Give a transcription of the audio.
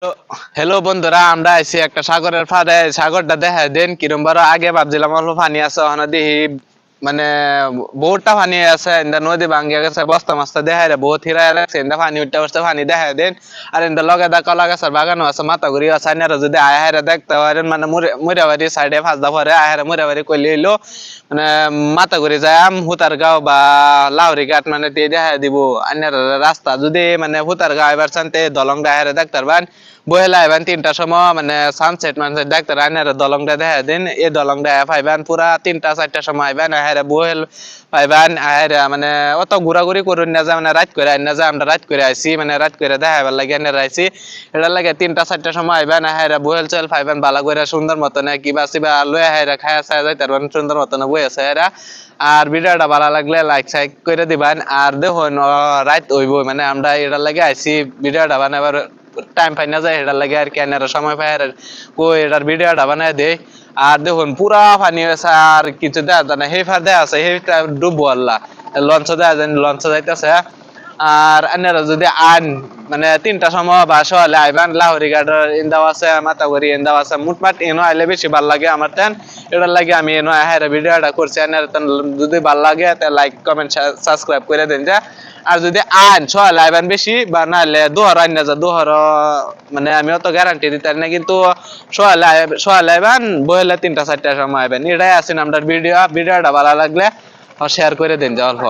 তো হ্যালো বন্ধুরা, আমরা আইছি একটা সাগরের পাড়ে। সাগরটা দেখা দেন কিরম বড়। আগে ভাবছিলাম অল্প পানি আছে, ওখানে দেখি মানে বহুতটা পানি আছে। ইন্দা নদী ভাঙ্গিয়া গেছে, বস্তা মস্তা দেখা যায় বহুত হিরায় রাখছে। ইন্দা পানি উঠতে বসতে পানি দেখা দেন। আর ইন্দা লগে দা কলা গাছের বাগানও আছে, মাথা ঘুরি আছে। আইনারা যদি আয় হায়রা দেখতে পারেন মানে মুরাবাড়ি সাইডে ফাঁসদা পরে আয় মুরাবাড়ি কইলে এলো মানে মাথা ঘুরি যায় হুতার গাঁও বা লাউরি ঘাট মানে দিয়ে দেখা দিব। আইনারা রাস্তা যদি মানে হুতার গাঁও এবার চানতে দলং ডাহারে দেখতে পারবেন। বহেলা এবার ৩টার সময় মানে সানসেট মানে ডাক্তার আইনার দলংটা দেখা দিন। এই দলংটা পাইবেন পুরা ৩টা ৪টার সময় আইবেন। আহেরা বহেল পাইবেন। আহেরা মানে অত ঘোরাঘুরি করুন না যায়, মানে রাত করে আইন না যায়। আমরা রাত করে আইছি, মানে রাত করে দেখাবার লাগে আইনার আইছি। এটার লাগে ৩টা ৪টার সময় আইবেন। আহেরা বহেল চল পাইবেন ভালো করে সুন্দর মতন কিবা সিবা লয়ে আহেরা খায়া খায়া যাইতে পারবেন সুন্দর মতন বই আছে এরা। আর ভিডিওটা ভালো লাগলে লাইক সাইক করে দিবেন। আর দেখুন রাত হইব মানে আমরা এটার লাগে আইছি ভিডিওটা বানাবার টাইম পাই না যায়, এটার লাগে আর কি আনারা সময় পাই আর কই এটার ভিডিওটা বানায় দেই। আর দেখুন পুরা পানি হয়েছে, আর কিছু দেখা যায় না। সেই ফার দেয়া আছে সেইটা ডুববো আল্লাহ। লঞ্চ দেয়া যায়, লঞ্চ যাইতেছে। আর আনারা যদি আন মানে ৩টার সময় বা সকালে আইবেন, লাহরি ঘাটের ইন্দাও আছে, মাতাগুড়ি ইন্দাও আছে। মুটমাট এনো আইলে বেশি ভাল লাগে আমার তেন। এটার লাগে আমি এনো আহের ভিডিওটা করছি। আনারা যদি ভাল লাগে তাহলে লাইক কমেন্ট সাবস্ক্রাইব করে দেন যা। আর যদি আইন ছয় লাইবেন বেশি বা নাহলে দোহর আইন না যা দোহর মানে আমি অত গ্যারান্টি দিতে না, কিন্তু ছয় লাইবেন বইলে ৩টা ৪টার সময় আইবেন। এটাই আছে আমাদের ভিডিওটা ভালো লাগলে শেয়ার করে দেন যা অল্প।